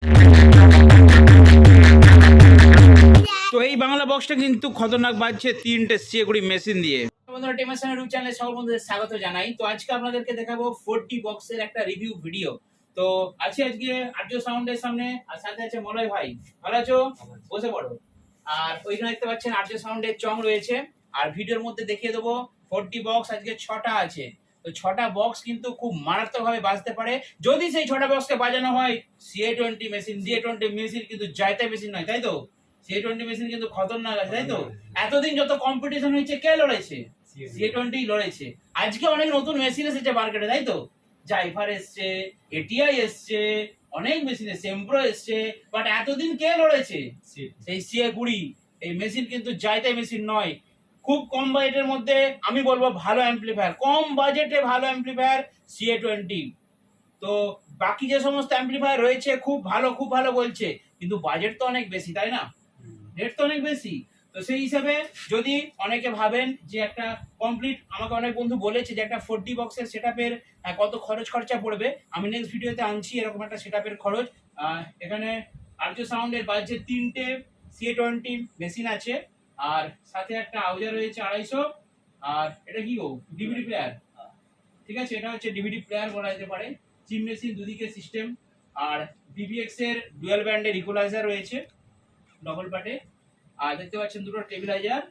তো এই বাংলা বক্সটা কিন্তু খতরনাক বাজছে 3টে সিএগুড়ি মেশিন দিয়ে। বন্ধুরা টিএমএস সাউন্ড ইউটিউব চ্যানেলে সকল বন্ধুদের স্বাগত জানাই। তো আজকে আপনাদেরকে দেখাবো 4D বক্সের একটা রিভিউ ভিডিও। তো আজকে আর্য সাউন্ডের সামনে, আর সাথে আছে মলয় ভাই। ভালো আছো? বসে পড়ো। আর ওইখানে দেখতে পাচ্ছেন আর্য সাউন্ডের চং রয়েছে। আর ভিডিওর মধ্যে দেখিয়ে দেবো 4D বক্স আজকে 6টা আছে। তো 6টা বক্স কিন্তু খুব মারাত্মকভাবে বাজতে পারে যদি সেই 6টা বক্সকে বাজানো হয় CA20 মেশিন। CA20 মেশিন কিন্তু জায়তা মেশিন নয়, তাই তো? CA20 মেশিন কিন্তু খতরনাক আছে, তাই তো? এতদিন যত কম্পিটিশন হয়েছে কে লড়েছে? CA20 লড়েছে। আজকে অনেক নতুন মেশিন এসেছে মার্কেটে, তাই তো? জাইফার এসছে, এটিআই এসছে, অনেক মেশিন এসছে, এমপ্রো এসছে, বাট এতদিন কে লড়েছে? সেই CA20। এই মেশিন কিন্তু জায়তা মেশিন নয়। খুব কম বাজেটের মধ্যে আমি বলবো ভালো অ্যাম্পলিফায়ার, কম বাজেটে ভালো অ্যাম্পলিফায়ার CA20। তো বাকি যে সমস্ত অ্যাম্পলিফায়ার রয়েছে খুব ভালো বলছে, কিন্তু বাজেট তো অনেক বেশি, তাই না? রেট তো অনেক বেশি। তো সেই হিসাবে যদি অনেকে ভাবেন যে একটা কমপ্লিট, আমাকে অনেক বন্ধু বলেছে যে একটা 4D বক্সের সেটআপের কত খরচা পড়বে, আমি নেক্সট ভিডিওতে আনছি এরকম একটা সেটআপের খরচ। এখানে আর্য সাউন্ডের বাজে 3টে CA20 মেশিন আছে, আর সাথে একটা আউজার রয়েছে 250। আর এটা কি ডিভিডি প্লেয়ার, ঠিক আছে? এটা হচ্ছে ডিভিডি প্লেয়ার বলা যেতে পারে। চিপ মেশিন দুদিকে সিস্টেম, আর BBX এর ডুয়াল ব্যান্ডের ইকুয়ালাইজার রয়েছে ডবল পার্টে। আর দেখতে পাচ্ছেন দুটো টেবিলাইজার,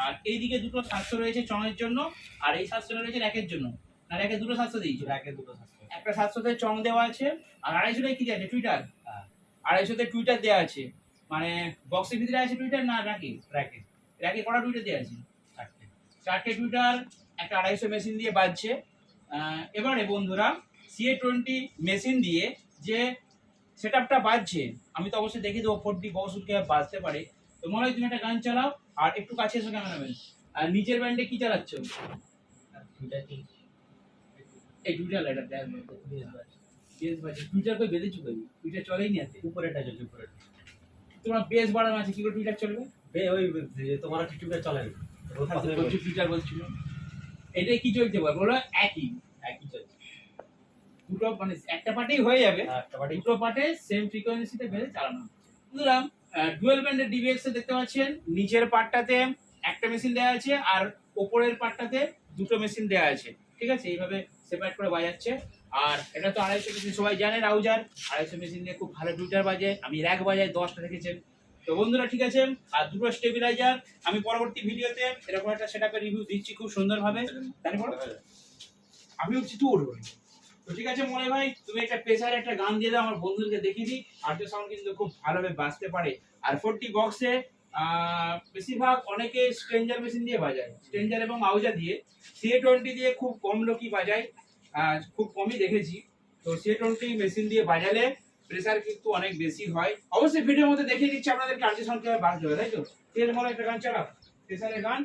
আর এইদিকে দুটো সাতশো রয়েছে চঙের জন্য, আর এই সাতশো রয়েছে র্যাকের জন্য। না, র্যাকে দুটো 700 দিয়েছে, একটা 700-তে চং দেওয়া আছে, আর 250-তে কি আছে? টুইটার। 250-তে টুইটার দেওয়া আছে, মানে বক্সের ভিতরে আছে টুইটার না র্যাকে কটা টুইটার দেওয়া আছে? 4টে টুইটার একটা 250 মেশিন দিয়ে বাজছে। এবারে বন্ধুরা CA20 মেশিন দিয়ে যে সেটআপটা বাজছে আমি তো অবশ্যই দেখিয়ে দেবো 4D বক্স কিভাবে বাজতে পারে। তো মনে হয় তুমি একটা গান চালাও, আর একটু কাছে এসো ক্যামেরাম্যান। আর নিচের ব্যান্ডে কি চালাচ্ছ? এই টুইটার লাইটার বেস বাজে। টুইটার তো বেঁধেছো কই? টুইটার চলেই নি, আছে উপরেটা চলছে। উপরে তোমার বেস বাড়ানো আছে, কি করে টুইটার চলবে? ওই তোমার টুইটার চলে না, টুইটার বলছিল। এটাই কি চলছে বলো? একই চলছে। দুটো মানে একটা পার্টেই হয়ে যাবে, দুটো পার্টে সেম ফ্রিকোয়েন্সিতে বেঁধে চালানো। বুঝলাম। ডুয়াল ব্যান্ডের DBX এ দেখতে পাচ্ছেন নিচের পার্টটাতে একটা মেশিন দেওয়া আছে, আর উপরের পার্টটাতে দুটো মেশিন দেওয়া আছে, ঠিক আছে? এইভাবে সেপারেট করে বাজাচ্ছে। আর এটা তো 250 মেশিন, সবাই জানে রাউজার 250 মেশিন দিয়ে খুব ভালো টুইটার বাজে। আমি র্যাক বাজাই 10টা দেখেছেন। তো বন্ধুরা ঠিক আছে, আর দুটো স্টেবিলাইজার আমি পরবর্তী ভিডিওতে এরকম একটা সেটআপের রিভিউ দিচ্ছি খুব সুন্দরভাবে। তারপর আমি হচ্ছে টু উঠবো। তো ঠিক আছে মনে ভাই, তুমি একটা প্রেসার একটা গান দিয়ে দাও, আমার বন্ধুদেরকে দেখিয়ে দিই। আর্য সাউন্ড কিন্তু খুব ভালোভাবে বাজতে পারে। আর 4D বক্সে বেশিরভাগ অনেকে স্ট্রেঞ্জার মেশিন দিয়ে বাজায়, স্ট্রেঞ্জার এবং আউজা দিয়ে। CA20 দিয়ে খুব কম লোকই বাজায়, খুব কমই দেখেছি। তো CA20 মেশিন দিয়ে বাজালে প্রেসার কিন্তু অনেক বেশি হয়। অবশ্যই ভিডিওর মধ্যে দেখিয়ে দিচ্ছি আপনাদেরকে আর্য সাউন্ড কিভাবে বাজতে হবে, তাই তো? ঠিক আছে মনে একটা গান চালাও, প্রেসারের গান।